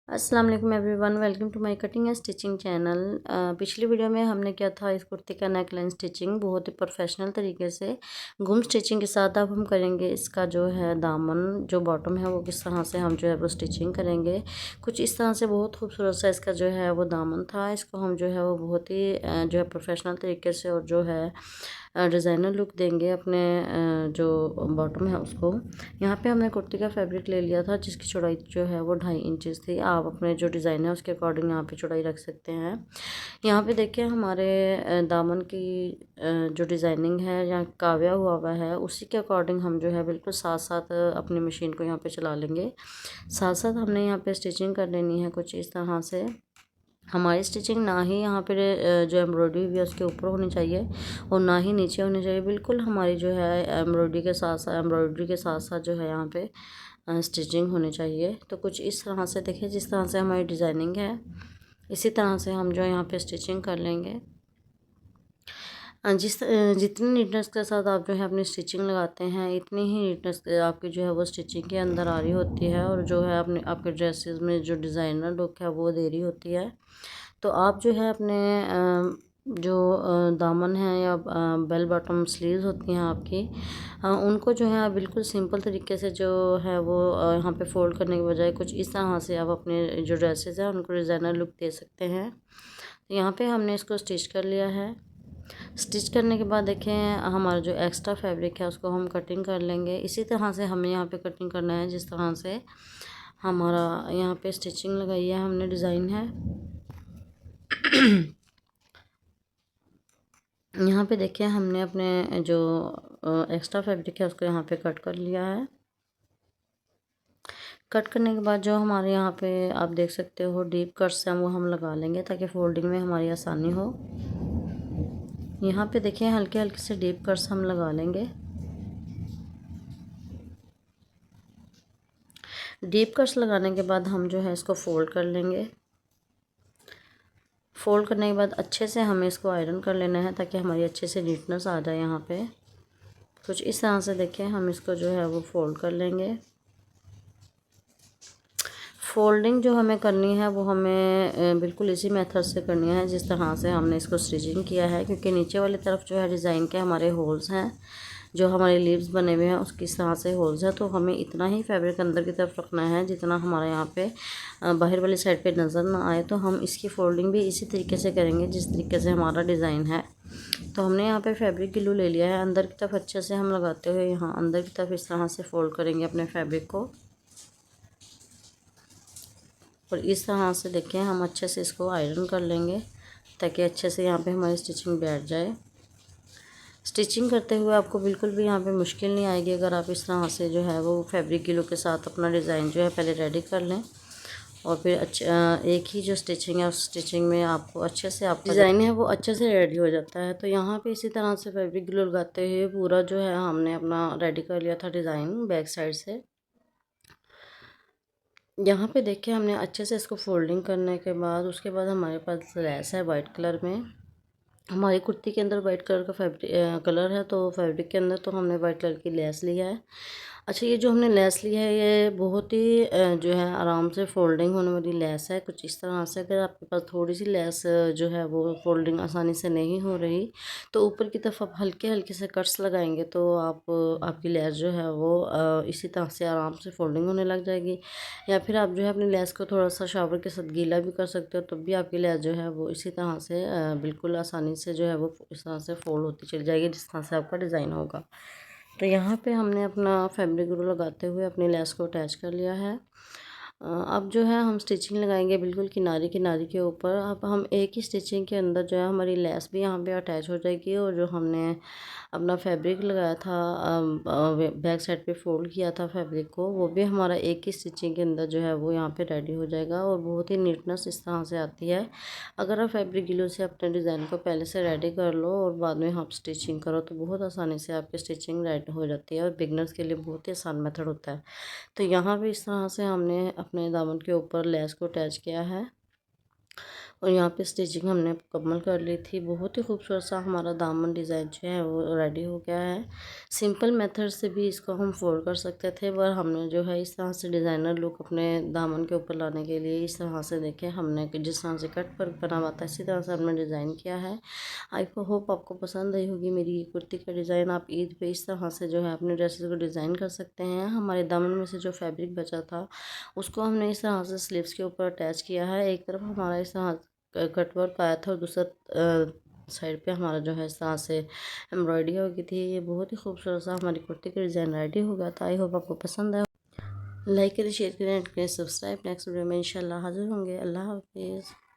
अस्सलाम वालेकुम everyone, welcome to my cutting and stitching channel. पिछली वीडियो में हमने किया था इस कुर्ती का नेक लाइन स्टिचिंग बहुत ही प्रोफेशनल तरीके से गुम स्टिचिंग के साथ। अब हम करेंगे इसका जो है दामन, जो बॉटम है वो किस तरह से हम जो है वो स्टिचिंग करेंगे। कुछ इस तरह से बहुत खूबसूरत सा इसका जो है वो दामन था। इसको हम जो है वो बहुत ही जो है प्रोफेशनल तरीके से और जो है डिज़ाइनर लुक देंगे अपने जो बॉटम है उसको। यहाँ पे हमने कुर्ती का फैब्रिक ले लिया था जिसकी चौड़ाई जो है वो 2.5 इंचेस थी। आप अपने जो डिज़ाइन है उसके अकॉर्डिंग यहाँ पे चौड़ाई रख सकते हैं। यहाँ पे देखिए हमारे दामन की जो डिज़ाइनिंग है यहाँ काव्या हुआ है, उसी के अकॉर्डिंग हम जो है बिल्कुल साथ साथ अपनी मशीन को यहाँ पे चला लेंगे। साथ साथ हमने यहाँ पे स्टिचिंग कर लेनी है कुछ इस तरह से। हमारी स्टिचिंग ना ही यहाँ पे जो एम्ब्रॉयडरी हुई है उसके ऊपर होनी चाहिए और ना ही नीचे होनी चाहिए। बिल्कुल हमारी जो है एम्ब्रॉयडरी के साथ साथ जो है यहाँ पे स्टिचिंग होनी चाहिए। तो कुछ इस तरह से देखिए, जिस तरह से हमारी डिज़ाइनिंग है इसी तरह से हम जो यहाँ पे स्टिचिंग कर लेंगे। जितनी नीटनेस के साथ आप जो है अपनी स्टिचिंग लगाते हैं इतनी ही नीटनेस आपकी जो है वो स्टिचिंग के अंदर आ रही होती है और जो है अपने आपके ड्रेसेस में जो डिज़ाइनर लुक है वो दे रही होती है। तो आप जो है अपने जो दामन है या बेल बॉटम स्लीव्स होती हैं आपकी, उनको जो है आप बिल्कुल सिंपल तरीके से जो है वो यहाँ पे फोल्ड करने के बजाय कुछ इस तरह से आप अपने जो ड्रेसेस हैं उनको डिज़ाइनर लुक दे सकते हैं। तो यहाँ पे हमने इसको स्टिच कर लिया है। स्टिच करने के बाद देखें हमारा जो एक्स्ट्रा फैब्रिक है उसको हम कटिंग कर लेंगे। इसी तरह से हमें यहाँ पे कटिंग करना है जिस तरह से हमारा यहाँ पे स्टिचिंग लगाई है हमने, डिज़ाइन है। यहाँ पे देखिए हमने अपने जो एक्स्ट्रा फैब्रिक है उसको यहाँ पे कट कर लिया है। कट करने के बाद जो हमारे यहाँ पे आप देख सकते हो डीप कट्स हैं वो हम लगा लेंगे ताकि फोल्डिंग में हमारी आसानी हो। यहाँ पे देखिए हल्के हल्के से डीप कट्स हम लगा लेंगे। डीप कट्स लगाने के बाद हम जो है इसको फोल्ड कर लेंगे। फोल्ड करने के बाद अच्छे से हमें इसको आयरन कर लेना है ताकि हमारी अच्छे से नीटनेस आ जाए। यहाँ पे कुछ इस तरह से देखिए हम इसको जो है वो फोल्ड कर लेंगे। फोल्डिंग जो हमें करनी है वो हमें बिल्कुल इसी मेथड से करनी है जिस तरह से हमने इसको स्टिचिंग किया है, क्योंकि नीचे वाली तरफ जो है डिज़ाइन के हमारे होल्स हैं, जो हमारे लीव्स बने हुए हैं उसकी इस तरह से होल्स है। तो हमें इतना ही फैब्रिक अंदर की तरफ रखना है जितना हमारा यहाँ पे बाहर वाली साइड पे नज़र ना आए। तो हम इसकी फोल्डिंग भी इसी तरीके से करेंगे जिस तरीके से हमारा डिज़ाइन है। तो हमने यहाँ पे फैब्रिक ग्लू ले लिया है, अंदर की तरफ अच्छे से हम लगाते हुए यहाँ अंदर की तरफ इस तरह से फोल्ड करेंगे अपने फैब्रिक को। और इस तरह से देखिए हम अच्छे से इसको आयरन कर लेंगे ताकि अच्छे से यहाँ पे हमारी स्टिचिंग बैठ जाए। स्टिचिंग करते हुए आपको बिल्कुल भी यहाँ पे मुश्किल नहीं आएगी अगर आप इस तरह से जो है वो फैब्रिक ग्लू के साथ अपना डिज़ाइन जो है पहले रेडी कर लें और फिर एक ही जो स्टिचिंग है उस स्टिचिंग में आपको अच्छे से आपका डिज़ाइन है वो अच्छे से रेडी हो जाता है। तो यहाँ पे इसी तरह से फैब्रिक ग्लू लगाते हुए पूरा जो है हमने अपना रेडी कर लिया था डिज़ाइन बैक साइड से। यहाँ पे देखिए हमने अच्छे से इसको फोल्डिंग करने के बाद उसके बाद हमारे पास लेस है वाइट कलर में। हमारी कुर्ती के अंदर वाइट कलर का फैब्रिक कलर है, तो फैब्रिक के अंदर तो हमने वाइट कलर की लेस लिया है। अच्छा, ये जो हमने लेस ली है ये बहुत ही जो है आराम से फोल्डिंग होने वाली लेस है। कुछ इस तरह से अगर आपके पास थोड़ी सी लेस जो है वो फोल्डिंग आसानी से नहीं हो रही तो ऊपर की तरफ आप हल्के हल्के से कट्स लगाएंगे तो आपकी लेस जो है वो इसी तरह से आराम से फोल्डिंग होने लग जाएगी। या फिर आप जो है अपनी लेस को थोड़ा सा शावर के साथ गीला भी कर सकते हो, तब भी आपकी लेस जो है वो इसी तरह से बिल्कुल आसानी से जो है वो इस तरह से फोल्ड होती चली जाएगी जिस तरह से आपका डिज़ाइन होगा। तो यहाँ पे हमने अपना फैब्रिक ग्लू लगाते हुए अपनी लेस को अटैच कर लिया है। अब जो है हम स्टिचिंग लगाएंगे बिल्कुल किनारे किनारे के ऊपर। अब हम एक ही स्टिचिंग के अंदर जो है हमारी लेस भी यहाँ पे अटैच हो जाएगी और जो हमने अपना फैब्रिक लगाया था बैक साइड पे फोल्ड किया था फैब्रिक को, वो भी हमारा एक ही स्टिचिंग के अंदर जो है वो यहाँ पे रेडी हो जाएगा और बहुत ही नीटनेस इस तरह से आती है। अगर आप फैब्रिक ग्लू से अपने डिज़ाइन को पहले से रेडी कर लो और बाद में आप स्टिचिंग करो तो बहुत आसानी से आपकी स्टिचिंग रेडी हो जाती है और बिगनर्स के लिए बहुत ही आसान मेथड होता है। तो यहाँ भी इस तरह से हमने अपने दामन के ऊपर लेस को अटैच किया है और यहाँ पे स्टिचिंग हमने मुकम्मल कर ली थी। बहुत ही खूबसूरत सा हमारा दामन डिज़ाइन जो है वो रेडी हो गया है। सिंपल मेथड से भी इसको हम फोल्ड कर सकते थे, पर हमने जो है इस तरह से डिज़ाइनर लुक अपने दामन के ऊपर लाने के लिए इस तरह से देखें, हमने जिस तरह से कट वर्क बना हुआ था इसी तरह से हमने डिज़ाइन किया है। आई होप आपको पसंद आई होगी मेरी ये कुर्ती का डिज़ाइन। आप ईद पे इस तरह से जो है अपने ड्रेसेस को डिज़ाइन कर सकते हैं। हमारे दामन में से जो फैब्रिक बचा था उसको हमने इस तरह से स्लीव्स के ऊपर अटैच किया है। एक तरफ हमारा इस तरह कट वर्क आया था और दूसरा साइड पे हमारा जो है इस तरह से एम्ब्रॉयडरी हो गई थी। ये बहुत ही खूबसूरत सा हमारी कुर्ती का डिज़ाइन रेडी हो गया था। आई होप आपको पसंद आया। लाइक करें, शेयर करें, सब्सक्राइब। नेक्स्ट वीडियो में इंशाल्लाह हाजिर होंगे। अल्लाह हाफिज़।